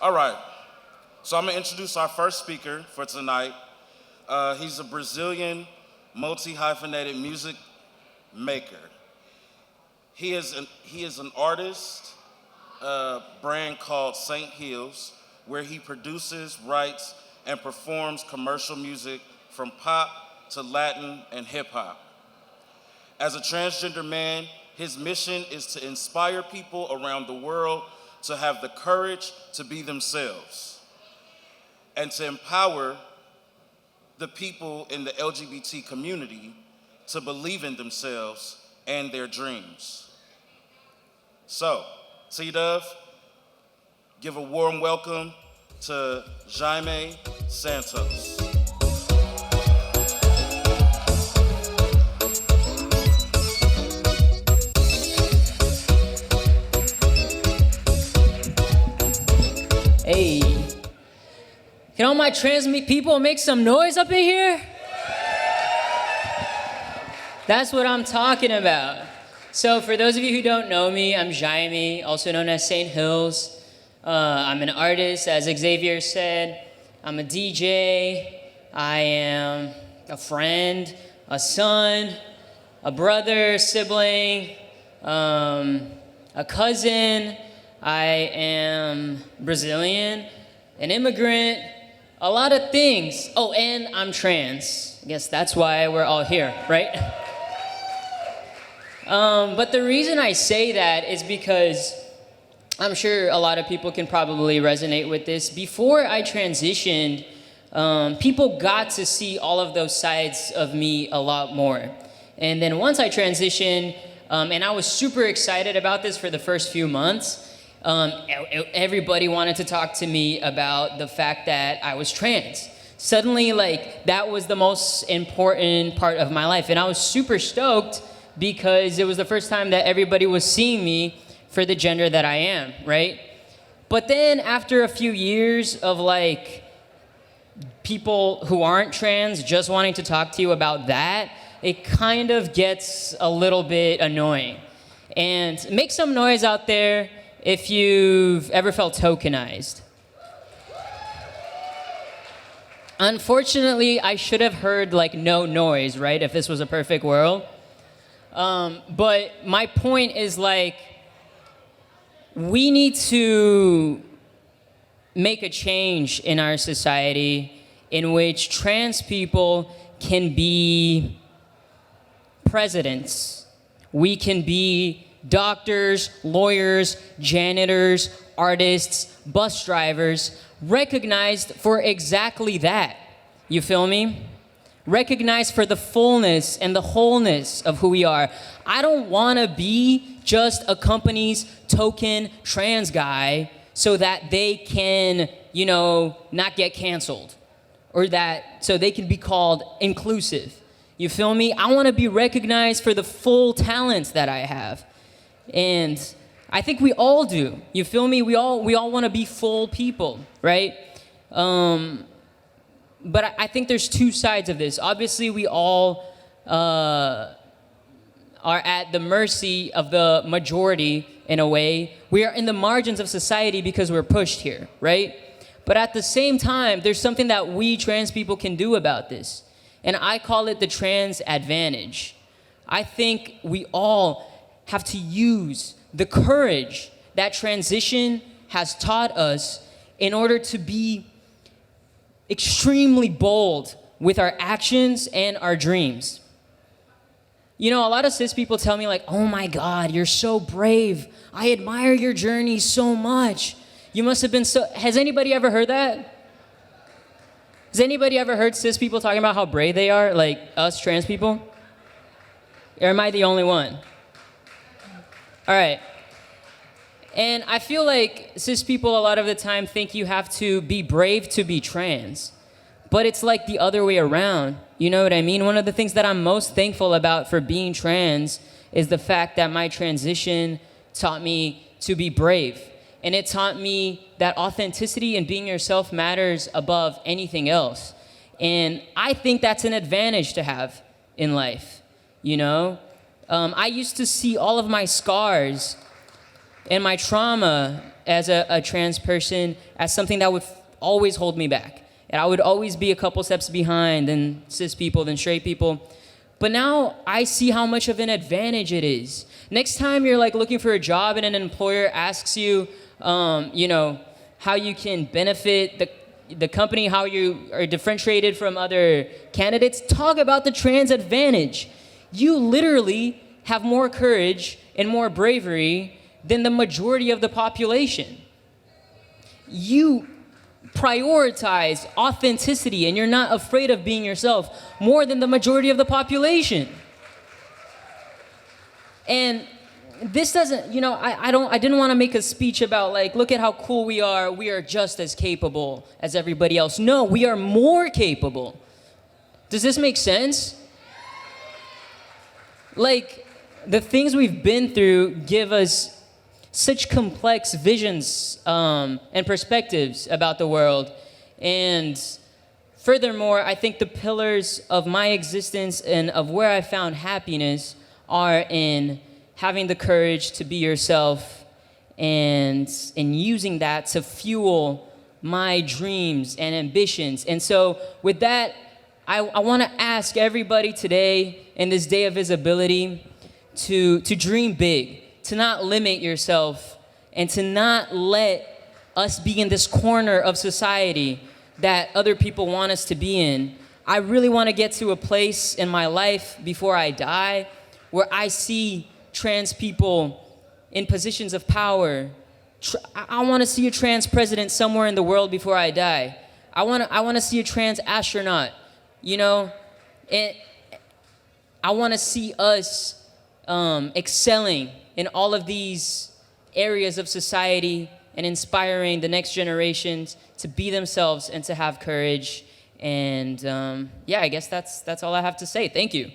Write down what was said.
All right, so I'm gonna introduce our first speaker for tonight. He's a Brazilian multi-hyphenated music maker. He is an artist, a brand called St. Hills, where he produces, writes, and performs commercial music from pop to Latin and hip hop. As a transgender man, his mission is to inspire people around the world to have the courage to be themselves and to empower the people in the LGBT community to believe in themselves and their dreams. So, TDOV, give a warm welcome to Jaime Santos. Hey, can all my trans people make some noise up in here? That's what I'm talking about. So for those of you who don't know me, I'm Jaime, also known as St. Hills. I'm an artist, as Xavier said. I'm a DJ. I am a friend, a son, a brother, sibling, a cousin. I am Brazilian, an immigrant, a lot of things. Oh, and I'm trans. I guess that's why we're all here, right? But the reason I say that is because I'm sure a lot of people can probably resonate with this. Before I transitioned, people got to see all of those sides of me a lot more. And then once I transitioned, and I was super excited about this for the first few months, everybody wanted to talk to me about the fact that I was trans. Suddenly, that was the most important part of my life. And I was super stoked because it was the first time that everybody was seeing me for the gender that I am, right? But then after a few years of people who aren't trans just wanting to talk to you about that, it kind of gets a little bit annoying. And make some noise out there if you've ever felt tokenized. Unfortunately, I should have heard no noise, right, if this was a perfect world. But my point is we need to make a change in our society in which trans people can be presidents. We can be doctors, lawyers, janitors, artists, bus drivers, recognized for exactly that. You feel me? Recognized for the fullness and the wholeness of who we are. I don't want to be just a company's token trans guy so that they can, not get canceled, or so they can be called inclusive. You feel me? I want to be recognized for the full talents that I have. And I think we all do. You feel me? We all want to be full people, right? But I think there's two sides of this. Obviously, we all are at the mercy of the majority in a way. We are in the margins of society because we're pushed here, right? But at the same time, there's something that we trans people can do about this. And I call it the trans advantage. I think we all have to use the courage that transition has taught us in order to be extremely bold with our actions and our dreams. A lot of cis people tell me oh my God, you're so brave. I admire your journey so much. You must have been so... Has anybody ever heard that? Has anybody ever heard cis people talking about how brave they are, like us trans people? Or am I the only one? All right. And I feel like cis people a lot of the time think you have to be brave to be trans. But it's the other way around. You know what I mean? One of the things that I'm most thankful about for being trans is the fact that my transition taught me to be brave. And it taught me that authenticity and being yourself matters above anything else. And I think that's an advantage to have in life, I used to see all of my scars and my trauma as a trans person as something that would always hold me back. And I would always be a couple steps behind than cis people, than straight people. But now I see how much of an advantage it is. Next time you're like looking for a job and an employer asks you, how you can benefit the company, how you are differentiated from other candidates, talk about the trans advantage. You literally have more courage and more bravery than the majority of the population. You prioritize authenticity and you're not afraid of being yourself more than the majority of the population. And this doesn't, I didn't want to make a speech about like, look at how cool we are just as capable as everybody else. No, we are more capable. Does this make sense? Like, the things we've been through give us such complex visions and perspectives about the world. And furthermore, I think the pillars of my existence and of where I found happiness are in having the courage to be yourself and in using that to fuel my dreams and ambitions. And so with that, I want to ask everybody today in this day of visibility to dream big, to not limit yourself, and to not let us be in this corner of society that other people want us to be in. I really want to get to a place in my life before I die where I see trans people in positions of power. I want to see a trans president somewhere in the world before I die. I want to see a trans astronaut, and I want to see us excelling in all of these areas of society and inspiring the next generations to be themselves and to have courage. And I guess that's all I have to say. Thank you.